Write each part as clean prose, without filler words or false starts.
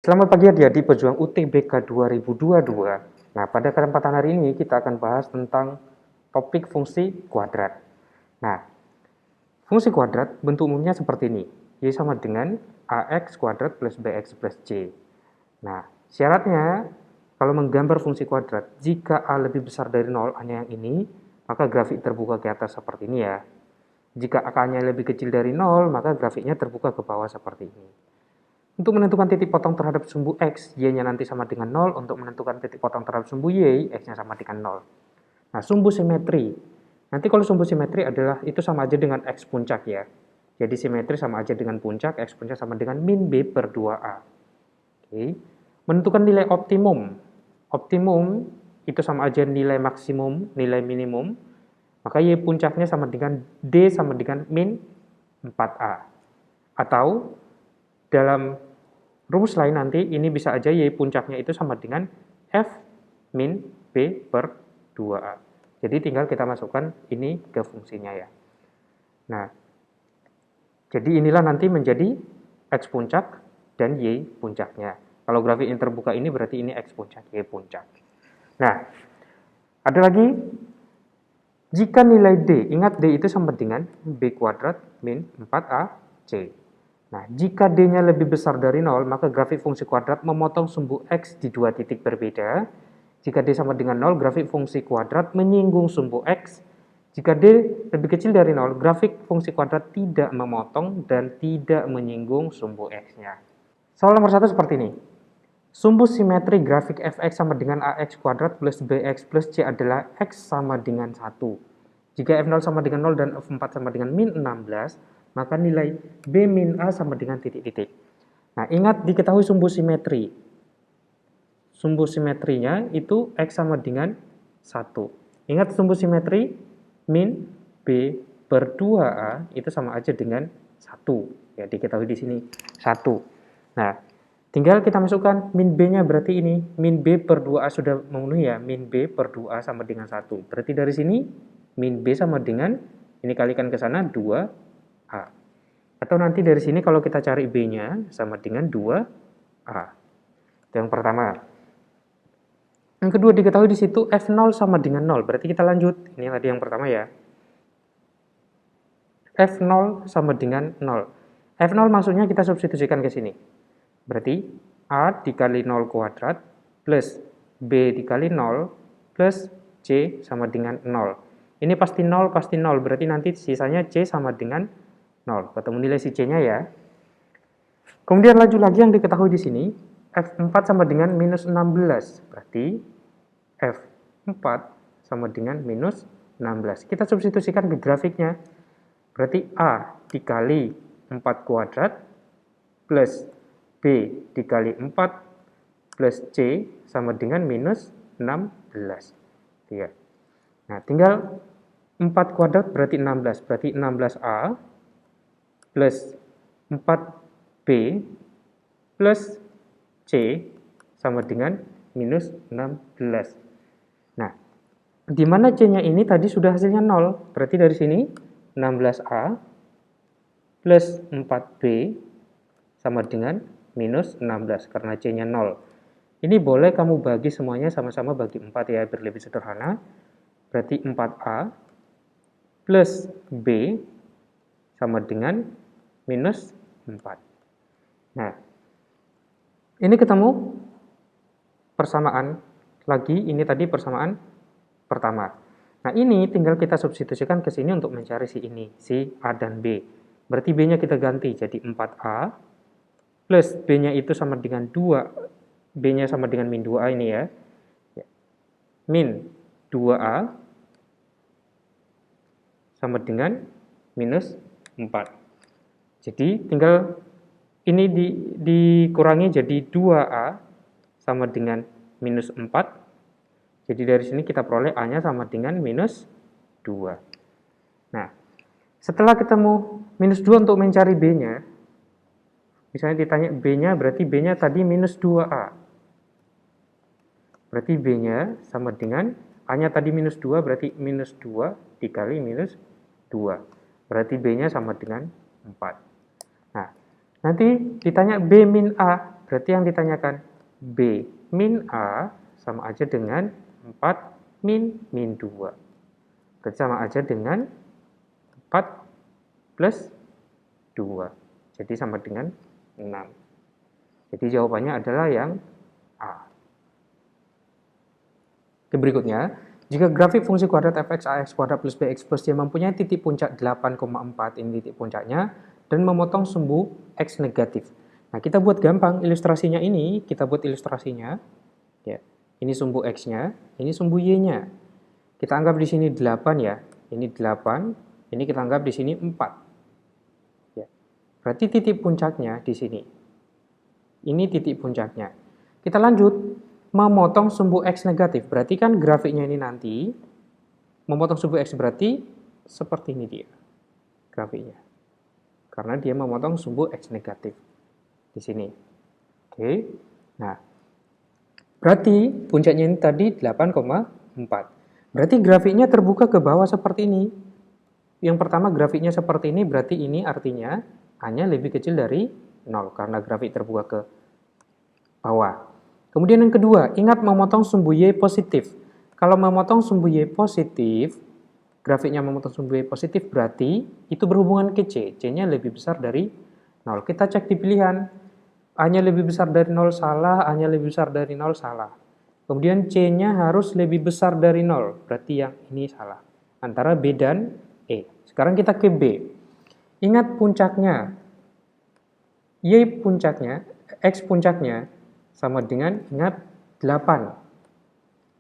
Selamat pagi adik-adik pejuang UTBK 2022. Nah, pada kesempatan hari ini kita akan bahas tentang topik fungsi kuadrat. Nah, fungsi kuadrat bentuk umumnya seperti ini. Y sama dengan AX kuadrat plus BX plus C. Nah, syaratnya kalau menggambar fungsi kuadrat, jika A lebih besar dari 0, hanya yang ini, maka grafik terbuka ke atas seperti ini ya. Jika AK-nya lebih kecil dari 0, maka grafiknya terbuka ke bawah seperti ini. Untuk menentukan titik potong terhadap sumbu X, Y-nya nanti sama dengan 0. Untuk menentukan titik potong terhadap sumbu Y, X-nya sama dengan 0. Nah, sumbu simetri. Nanti kalau sumbu simetri adalah itu sama aja dengan X puncak ya. Jadi simetri sama aja dengan puncak, X puncak sama dengan min B per 2A. Oke. Menentukan nilai optimum. Optimum itu sama aja nilai maksimum, nilai minimum. Maka Y puncaknya sama dengan D sama dengan min 4A. Atau dalam rumus lain nanti ini bisa aja Y puncaknya itu sama dengan F min B per 2A. Jadi tinggal kita masukkan ini ke fungsinya ya. Nah, jadi inilah nanti menjadi X puncak dan Y puncaknya. Kalau grafik yang terbuka ini berarti ini X puncak, Y puncak. Nah, ada lagi, jika nilai D, ingat D itu sama dengan B kuadrat min 4AC. Nah, jika D-nya lebih besar dari 0, maka grafik fungsi kuadrat memotong sumbu X di dua titik berbeda. Jika D sama dengan 0, grafik fungsi kuadrat menyinggung sumbu X. Jika D lebih kecil dari 0, grafik fungsi kuadrat tidak memotong dan tidak menyinggung sumbu X-nya. Soal nomor 1 seperti ini. Sumbu simetri grafik Fx sama dengan Ax kuadrat plus Bx plus C adalah X sama dengan 1. Jika F0 sama dengan 0 dan F4 sama dengan min 16, maka nilai B min A sama dengan titik-titik. Nah, ingat diketahui sumbu simetri. Sumbu simetrinya itu X sama dengan 1. Ingat sumbu simetri min B per 2A itu sama aja dengan 1. Ya, diketahui di sini 1. Nah, tinggal kita masukkan min B-nya berarti ini. Min B per 2A sudah memenuhi ya. Min B per 2A sama dengan 1. Berarti dari sini min B sama dengan, ini kalikan ke sana 2A. Atau nanti dari sini kalau kita cari B-nya sama dengan 2A. Itu yang pertama. Yang kedua diketahui di situ F0 sama dengan 0. Berarti kita lanjut. Ini tadi yang pertama ya. F0 sama dengan 0. F0 maksudnya kita substitusikan ke sini. Berarti A dikali 0 kuadrat plus B dikali 0 plus C sama dengan 0. Ini pasti 0, pasti 0. Berarti nanti sisanya C sama dengan 0. Ketemu nilai si C-nya ya. Kemudian lanjut lagi yang diketahui di sini. F4 sama dengan minus 16. Berarti F4 sama dengan minus 16. Kita substitusikan ke grafiknya. Berarti A dikali 4 kuadrat plus B dikali 4 plus C sama dengan minus 16. Ya. Nah, tinggal 4 kuadrat berarti 16. Berarti 16A plus 4B plus C sama dengan minus 16. Nah, di mana C-nya ini tadi sudah hasilnya 0. Berarti dari sini 16A plus 4B sama dengan minus 16 karena C-nya 0. Ini boleh kamu bagi semuanya sama-sama bagi 4 ya, biar lebih sederhana. Berarti 4A plus B sama dengan minus 4. Nah, ini ketemu persamaan lagi, ini tadi persamaan pertama. Nah, ini tinggal kita substitusikan ke sini untuk mencari si ini, si A dan B. Berarti B-nya kita ganti jadi 4A plus B-nya itu sama dengan 2. B-nya sama dengan min 2A ini ya. Min 2A sama dengan minus 4. Jadi tinggal ini dikurangi jadi 2A sama dengan minus 4. Jadi dari sini kita peroleh A-nya sama dengan minus 2. Nah, setelah ketemu minus 2 untuk mencari B-nya, misalnya ditanya B-nya, berarti B-nya tadi minus 2A. Berarti B-nya sama dengan, A-nya tadi minus 2, berarti minus 2 dikali minus 2. Berarti B-nya sama dengan 4. Nah, nanti ditanya B min A, berarti yang ditanyakan B min A sama aja dengan 4 min 2. Berarti sama aja dengan 4 plus 2. Jadi sama dengan 6. Jadi jawabannya adalah yang A. Oke, berikutnya, jika grafik fungsi kuadrat fx ax kuadrat plus bx plus y mempunyai titik puncak 8,4, ini titik puncaknya, dan memotong sumbu x negatif. Nah, kita buat gampang ilustrasinya ini, kita buat ilustrasinya. Ya, ini sumbu x-nya, ini sumbu y-nya. Kita anggap di sini 8 ya, ini 8, ini kita anggap di sini 4. Ya. Berarti titik puncaknya di sini. Ini titik puncaknya. Kita lanjut. Memotong sumbu X negatif, berarti kan grafiknya ini nanti, memotong sumbu X berarti seperti ini dia, grafiknya. Karena dia memotong sumbu X negatif, di sini. Oke, nah, berarti puncaknya ini tadi 8,4. Berarti grafiknya terbuka ke bawah seperti ini. Yang pertama grafiknya seperti ini, berarti ini artinya A-nya lebih kecil dari 0, karena grafik terbuka ke bawah. Kemudian yang kedua, ingat memotong sumbu Y positif. Kalau memotong sumbu Y positif, grafiknya memotong sumbu Y positif berarti itu berhubungan ke C. C-nya lebih besar dari 0. Kita cek di pilihan. A-nya lebih besar dari 0 salah, A-nya lebih besar dari 0 salah. Kemudian C-nya harus lebih besar dari 0, berarti yang ini salah. Antara B dan E. Sekarang kita ke B. Ingat puncaknya. Y puncaknya, X puncaknya, sama dengan, ingat, 8.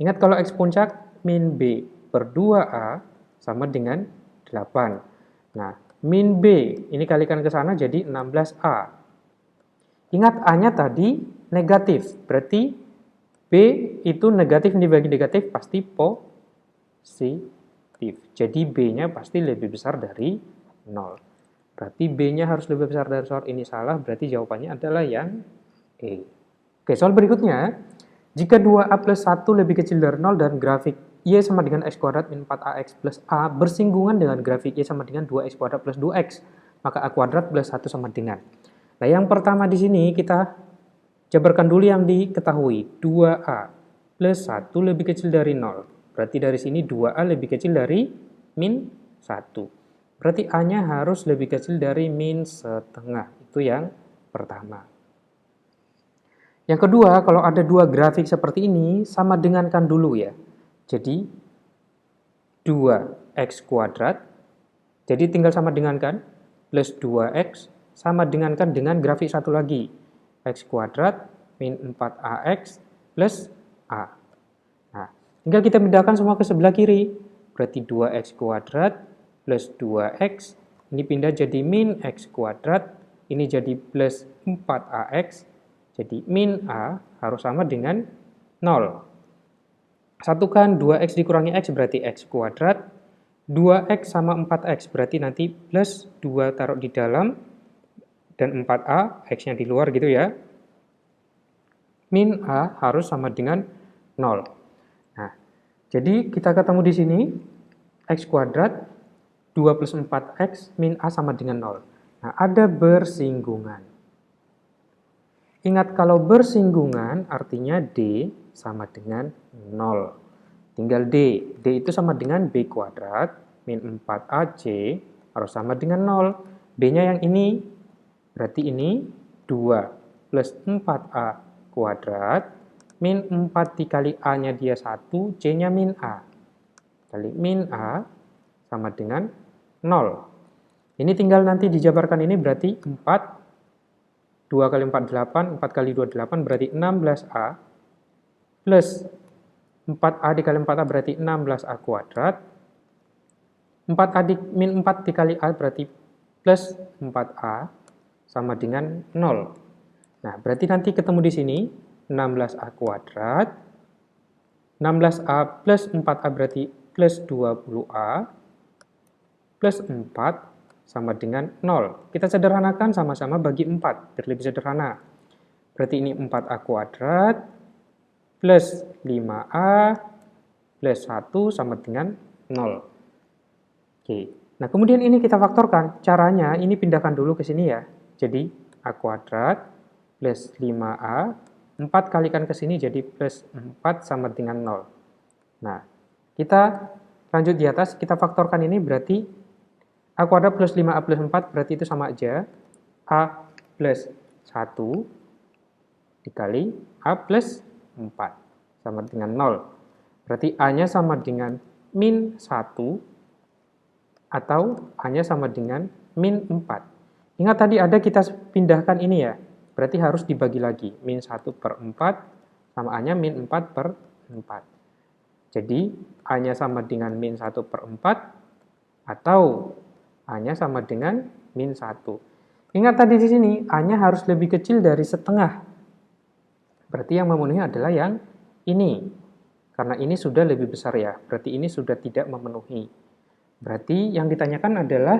Ingat kalau X puncak min B per 2A sama dengan 8. Nah, min B, ini kalikan ke sana jadi 16A. Ingat A-nya tadi negatif, berarti B itu negatif dibagi negatif pasti positif. Jadi B-nya pasti lebih besar dari 0. Berarti B-nya harus lebih besar dari 0, ini salah, berarti jawabannya adalah yang E. Oke, soal berikutnya, jika 2A plus 1 lebih kecil dari 0 dan grafik Y sama dengan X kuadrat min 4AX plus A bersinggungan dengan grafik Y sama dengan 2X kuadrat plus 2X, maka A kuadrat plus 1 sama dengan. Nah, yang pertama di sini kita jabarkan dulu yang diketahui. 2A plus 1 lebih kecil dari 0. Berarti dari sini 2A lebih kecil dari min 1. Berarti A-nya harus lebih kecil dari min setengah. Itu yang pertama. Yang kedua, kalau ada dua grafik seperti ini, sama dengankan dulu ya. Jadi, 2x kuadrat, jadi tinggal sama dengankan, plus 2x, sama dengankan dengan grafik satu lagi. X kuadrat min 4ax plus a. Nah, tinggal kita pindahkan semua ke sebelah kiri. Berarti 2x kuadrat plus 2x, ini pindah jadi min x kuadrat, ini jadi plus 4ax, jadi min A harus sama dengan 0. Satukan 2x dikurangi x berarti x kuadrat. 2x sama 4x berarti nanti plus 2 taruh di dalam. Dan 4A, x-nya di luar gitu ya. Min A harus sama dengan 0. Nah, jadi kita ketemu di sini. X kuadrat 2 plus 4x min A sama dengan 0. Nah, ada bersinggungan. Ingat kalau bersinggungan artinya D sama dengan 0. Tinggal D. D itu sama dengan B kuadrat min 4AC harus sama dengan 0. B-nya yang ini. Berarti ini 2 plus 4A kuadrat min 4 dikali A-nya dia 1, C-nya min A. Kali min A sama dengan 0. Ini tinggal nanti dijabarkan ini berarti 4 2 kali 4, 8, 4 kali 2, 8, berarti 16A, plus 4A dikali 4A berarti 16A kuadrat, 4A min 4 dikali A berarti plus 4A, sama dengan 0. Nah, berarti nanti ketemu di sini, 16A kuadrat, 16A plus 4A berarti plus 20A, plus 4, sama dengan 0. Kita sederhanakan sama-sama bagi 4, biar lebih sederhana. Berarti ini 4A kuadrat plus 5A plus 1 sama dengan 0. Oke. Nah, kemudian ini kita faktorkan. Caranya ini pindahkan dulu ke sini ya. Jadi A kuadrat plus 5A, 4 kalikan ke sini jadi plus 4 sama dengan 0. Nah, kita lanjut di atas, kita faktorkan ini berarti A kuadrat plus 5A plus 4 berarti itu sama aja. A plus 1 dikali A plus 4 sama dengan 0. Berarti A-nya sama dengan min 1 atau A-nya sama dengan min 4. Ingat tadi ada kita pindahkan ini ya, berarti harus dibagi lagi. Min 1 per 4 sama A-nya min 4 per 4. Jadi A-nya sama dengan min 1 per 4 atau A-nya sama dengan min 1. Ingat tadi di sini A-nya harus lebih kecil dari setengah. Berarti yang memenuhi adalah yang ini. Karena ini sudah lebih besar ya, berarti ini sudah tidak memenuhi. Berarti yang ditanyakan adalah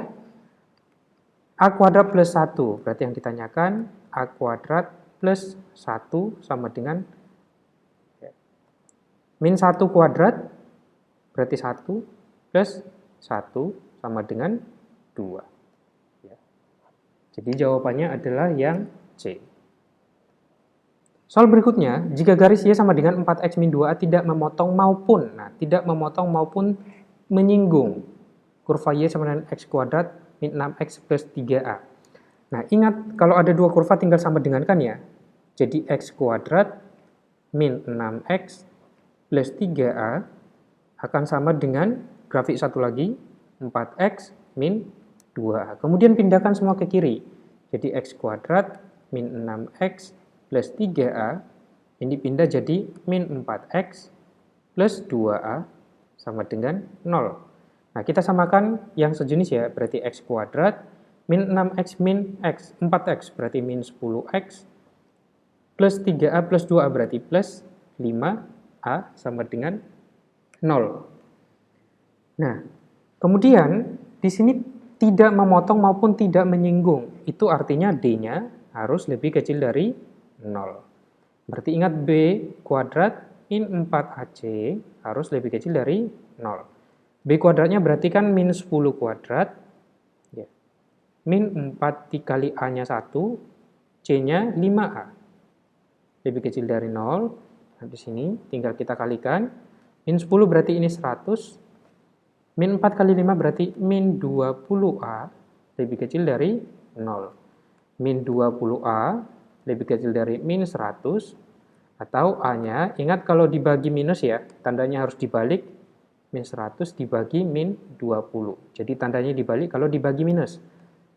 A kuadrat plus 1. Berarti yang ditanyakan A kuadrat plus 1 sama dengan min 1 kuadrat, berarti 1 plus 1 sama dengan 2. Jadi jawabannya adalah yang C. Soal berikutnya, jika garis Y sama dengan 4X min 2A tidak memotong maupun, tidak memotong maupun menyinggung kurva Y sama dengan X kuadrat min 6X plus 3A. Nah, ingat kalau ada dua kurva tinggal sama dengan kan ya. Jadi X kuadrat min 6X plus 3A akan sama dengan grafik satu lagi, 4X min 2A. Kemudian pindahkan semua ke kiri. Jadi X kuadrat min 6X plus 3A, ini pindah jadi min 4X plus 2A sama dengan 0. Nah, kita samakan yang sejenis ya, berarti X kuadrat min 6X min X, 4X berarti min 10X plus 3A plus 2A berarti plus 5A sama dengan 0. Nah, kemudian di sini tidak memotong maupun tidak menyinggung. Itu artinya D-nya harus lebih kecil dari 0. Berarti ingat B kuadrat min 4AC harus lebih kecil dari 0. B kuadratnya berarti kan min 10 kuadrat. Ya. Min 4 dikali A-nya 1, C-nya 5A. Lebih kecil dari 0. Nah, di sini tinggal kita kalikan. Min 10 berarti ini 100. Min 4 kali 5 berarti min 20A lebih kecil dari 0. Min 20A lebih kecil dari min 100. Atau A-nya, ingat kalau dibagi minus ya, tandanya harus dibalik. Min 100 dibagi min 20. Jadi tandanya dibalik kalau dibagi minus.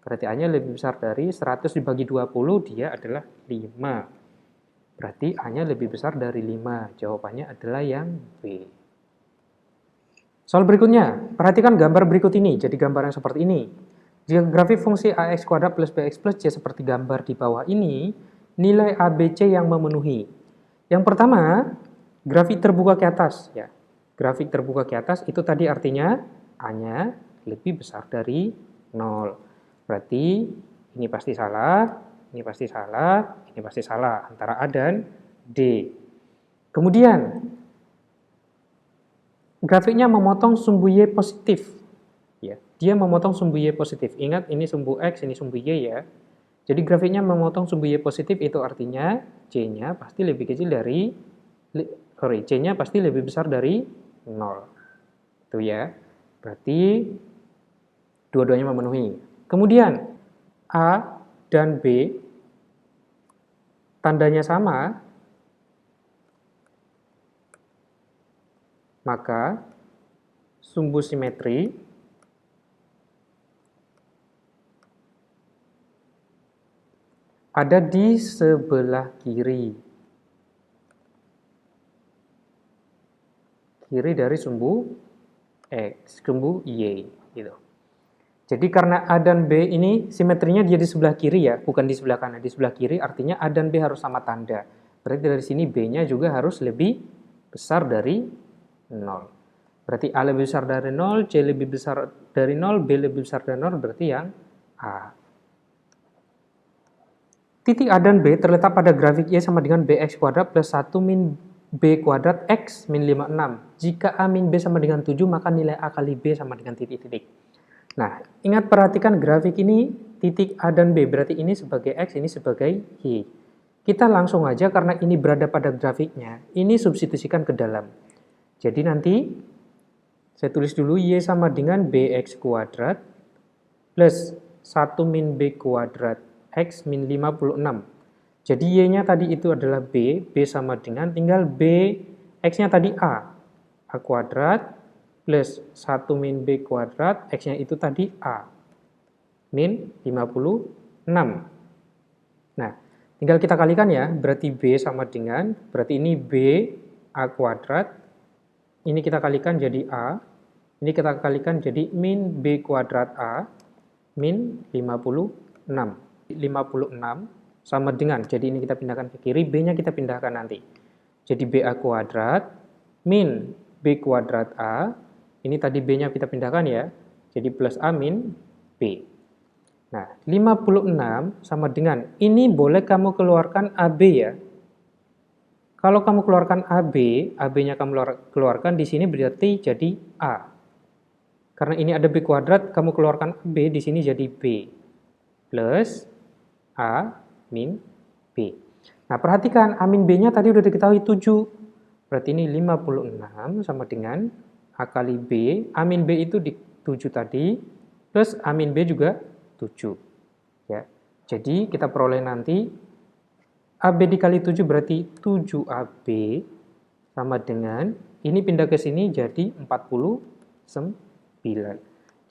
Berarti A-nya lebih besar dari 100 dibagi 20, dia adalah 5. Berarti A-nya lebih besar dari 5. Jawabannya adalah yang B. Soal berikutnya, perhatikan gambar berikut ini. Jadi gambar yang seperti ini. Jika grafik fungsi AX kuadrat plus BX plus C seperti gambar di bawah ini, nilai ABC yang memenuhi. Yang pertama, grafik terbuka ke atas. Ya. Grafik terbuka ke atas itu tadi artinya A-nya lebih besar dari 0. Berarti ini pasti salah, ini pasti salah, ini pasti salah. Antara A dan D. Kemudian, grafiknya memotong sumbu Y positif. Ya, dia memotong sumbu Y positif. Ingat, ini sumbu X, ini sumbu Y ya. Jadi grafiknya memotong sumbu Y positif itu artinya C-nya pasti lebih kecil dari, C-nya pasti lebih besar dari 0. Itu ya. Berarti dua-duanya memenuhi. Kemudian A dan B tandanya sama, maka sumbu simetri ada di sebelah kiri. Kiri dari sumbu X, sumbu Y. Gitu. Jadi karena A dan B ini simetrinya dia di sebelah kiri ya, bukan di sebelah kanan. Di sebelah kiri artinya A dan B harus sama tanda. Berarti dari sini B-nya juga harus lebih besar dari 0. Berarti A lebih besar dari 0, C lebih besar dari 0, B lebih besar dari 0, berarti yang A. Titik A dan B terletak pada grafik Y sama dengan BX kuadrat plus 1 min B kuadrat X min 56. Jika A min B sama dengan 7, maka nilai A kali B sama dengan titik-titik. Nah, ingat perhatikan grafik ini titik A dan B, berarti ini sebagai X, ini sebagai Y. Kita langsung aja karena ini berada pada grafiknya, ini substitusikan ke dalam. Jadi nanti saya tulis dulu Y sama dengan BX kuadrat plus 1 min B kuadrat X min 56. Jadi Y-nya tadi itu adalah B sama dengan tinggal B, X-nya tadi A kuadrat plus 1 min B kuadrat, X-nya itu tadi A, min 56. Nah, tinggal kita kalikan ya, berarti B sama dengan, berarti ini B A kuadrat, ini kita kalikan jadi A, ini kita kalikan jadi min B kuadrat A, min 56. 56 sama dengan, jadi ini kita pindahkan ke kiri, B-nya kita pindahkan nanti. Jadi BA kuadrat, min B kuadrat A, ini tadi B-nya kita pindahkan ya, jadi plus A min B. Nah, 56 sama dengan, ini boleh kamu keluarkan AB ya. Kalau kamu keluarkan AB, AB-nya kamu keluarkan, di sini berarti jadi A. Karena ini ada B kuadrat, kamu keluarkan B, di sini jadi B. Plus A min B. Nah, perhatikan, A min B-nya tadi udah diketahui 7. Berarti ini 56 sama dengan A kali B. A min B itu di 7 tadi, plus A min B juga 7. Ya. Jadi, kita peroleh nanti AB dikali 7 berarti 7AB sama dengan, ini pindah ke sini jadi 49.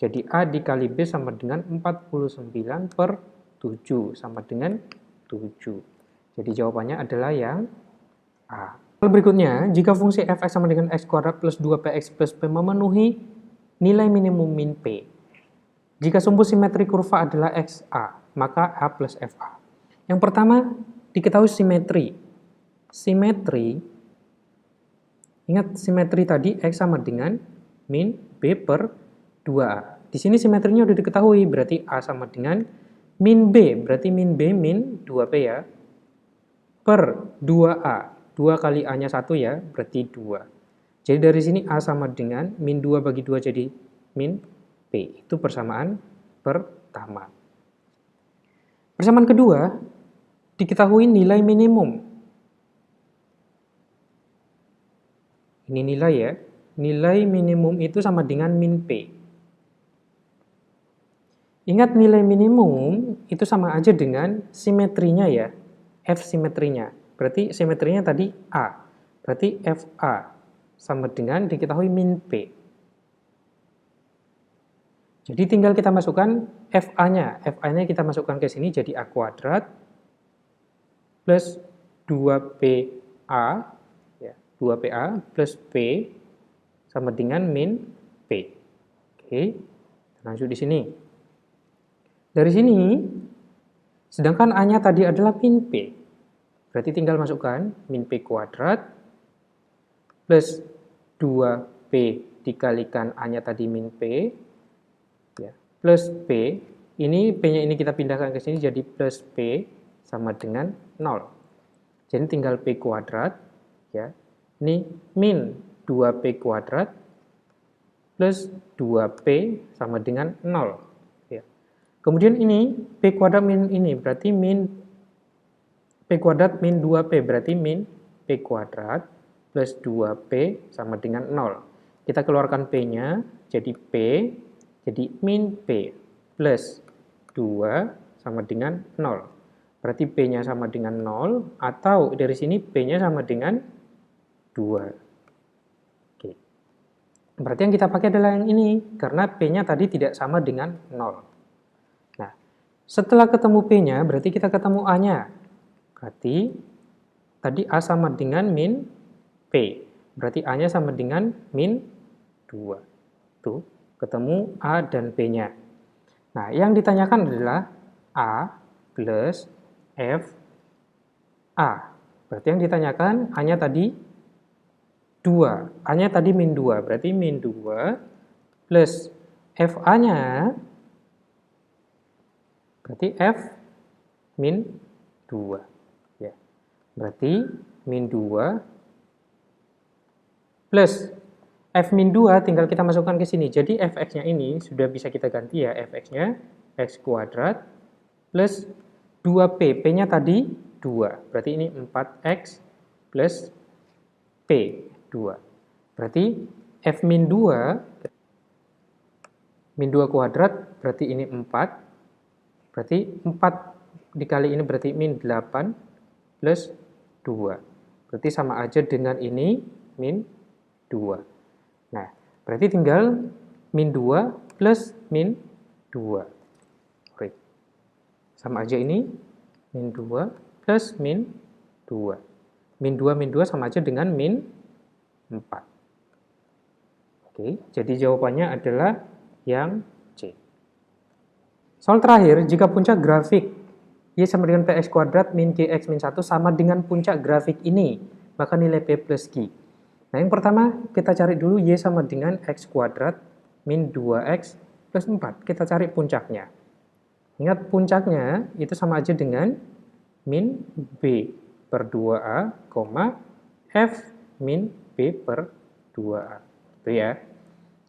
Jadi A dikali B sama dengan 49 per 7 sama dengan 7. Jadi jawabannya adalah yang A. Berikutnya, jika fungsi fx sama dengan x kuadrat plus 2px plus p memenuhi nilai minimum min p. Jika sumbu simetri kurva adalah xa, maka a plus fa. Yang pertama, diketahui simetri. Simetri, ingat simetri tadi x sama dengan min b per 2a. Di sini simetrinya sudah diketahui, berarti a sama dengan min B, berarti min B min 2P ya, per 2A. 2 kali A-nya 1 ya, berarti 2. Jadi dari sini A sama dengan min 2 bagi 2 jadi min P. Itu persamaan pertama. Persamaan kedua, diketahui nilai minimum. Ini nilai ya. Nilai minimum itu sama dengan min P. Ingat nilai minimum itu sama aja dengan simetrinya ya, F simetrinya. Berarti simetrinya tadi A. Berarti FA sama dengan diketahui min P. Jadi tinggal kita masukkan FA-nya. FA-nya kita masukkan ke sini jadi A kuadrat plus 2PA, ya, 2PA plus P sama dengan min P. Oke, lanjut di sini. Dari sini, sedangkan A-nya tadi adalah min P. Berarti tinggal masukkan min P kuadrat plus 2P dikalikan A-nya tadi min P, ya, plus P. Ini P-nya ini kita pindahkan ke sini jadi plus P sama dengan 0. Jadi tinggal P kuadrat, ya. Ini min 2P kuadrat plus 2P sama dengan 0. Kemudian ini P kuadrat min ini berarti min P kuadrat min 2P berarti min P kuadrat plus 2P sama dengan 0. Kita keluarkan P-nya jadi P, jadi min P plus 2 sama dengan 0. Berarti P-nya sama dengan 0 atau dari sini P-nya sama dengan 2. Oke. Berarti yang kita pakai adalah yang ini karena P-nya tadi tidak sama dengan 0. Setelah ketemu P-nya, berarti kita ketemu A-nya. Berarti tadi A sama dengan min P. Berarti A-nya sama dengan min 2. Tuh, ketemu A dan P-nya. Nah, yang ditanyakan adalah A plus F A. Berarti yang ditanyakan A-nya tadi 2. A-nya tadi min 2. Berarti min 2 plus FA-nya berarti F min 2. Ya. Berarti min 2 plus F min 2 tinggal kita masukkan ke sini. Jadi Fx-nya ini sudah bisa kita ganti ya. Fx-nya X kuadrat plus 2P. P-nya tadi 2. Berarti ini 4X plus P 2. Berarti F min 2, min 2 kuadrat, berarti ini 4. Berarti 4 dikali ini berarti min 8 plus 2. Berarti sama aja dengan ini min 2. Nah, berarti tinggal min 2 plus min 2. Oke. Sama aja ini min 2 plus min 2. Min 2 sama aja dengan min 4. Oke, jadi jawabannya adalah yang C. Soal terakhir, jika puncak grafik Y sama dengan Px kuadrat min Gx min 1 sama dengan puncak grafik ini, maka nilai P plus Q. Nah, yang pertama kita cari dulu Y sama dengan X kuadrat min 2X plus 4. Kita cari puncaknya. Ingat puncaknya itu sama aja dengan min B per 2A, F min B per 2A. Itu ya.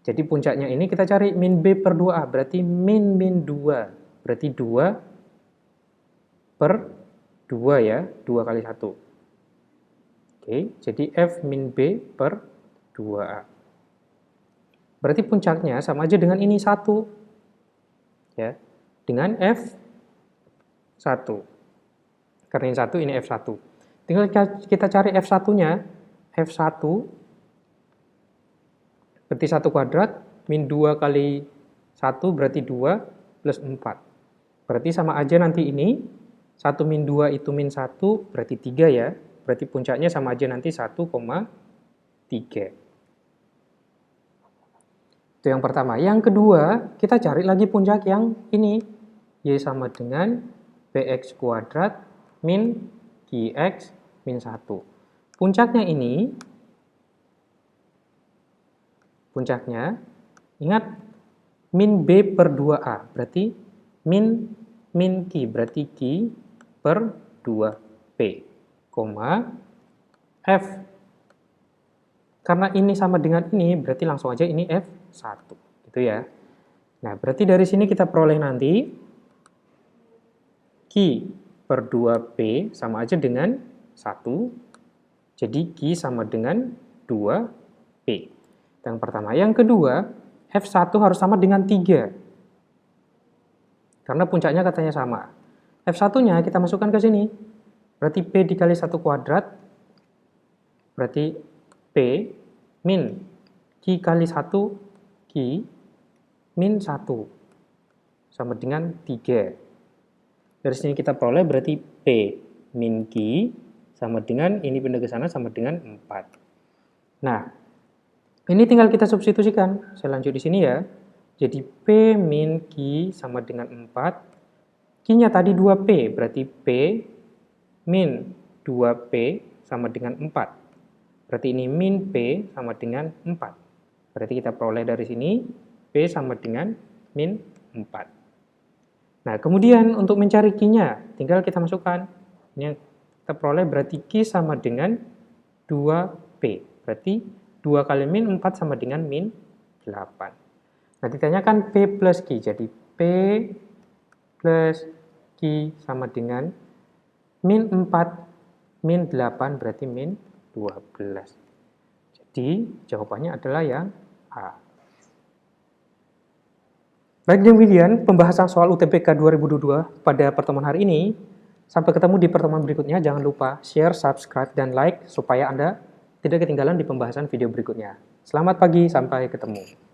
Jadi puncaknya ini kita cari min B per 2A, berarti min 2. Berarti 2 per 2 ya, 2 kali 1. Oke, jadi F min B per 2A. Berarti puncaknya sama aja dengan ini 1. Ya, dengan F1. Karena ini 1, ini F1. Tinggal kita cari F1-nya. F1 berarti 1 kuadrat, min 2 kali 1 berarti 2 plus 4. Berarti sama aja nanti ini, 1 min 2 itu min 1, berarti 3 ya. Berarti puncaknya sama aja nanti 1,3. Itu yang pertama. Yang kedua, kita cari lagi puncak yang ini. Y sama dengan Px kuadrat min Qx min 1. Puncaknya ini, ingat, min B per 2A, berarti min Q, berarti Q per 2P, F. Karena ini sama dengan ini, berarti langsung aja ini F1, gitu ya. Nah, berarti dari sini kita peroleh nanti Q per 2P sama aja dengan 1, jadi Q sama dengan 2P. Yang pertama. Yang kedua, F1 harus sama dengan 3. Karena puncaknya katanya sama. F1-nya kita masukkan ke sini. Berarti P dikali 1 kuadrat, berarti P min Q kali 1 Q min 1 sama dengan 3. Dari sini kita peroleh berarti P min Q sama dengan, ini pindah ke sana sama dengan 4. Nah, ini tinggal kita substitusikan. Saya lanjut di sini ya. Jadi P min Q sama dengan 4. Q-nya tadi 2P, berarti P min 2P sama dengan 4. Berarti ini min P sama dengan 4. Berarti kita peroleh dari sini P sama dengan min 4. Nah, kemudian untuk mencari Q-nya, tinggal kita masukkan. Ini kita peroleh berarti Q sama dengan 2P. Berarti 2 kali min 4 sama dengan min 8. Nah, ditanyakan P plus Q. Jadi P plus Q sama dengan min 4, min 8 berarti min 12. Jadi jawabannya adalah yang A. Baik demikian pembahasan soal UTBK 2022 pada pertemuan hari ini. Sampai ketemu di pertemuan berikutnya. Jangan lupa share, subscribe, dan like supaya Anda tidak ketinggalan di pembahasan video berikutnya. Selamat pagi, sampai ketemu.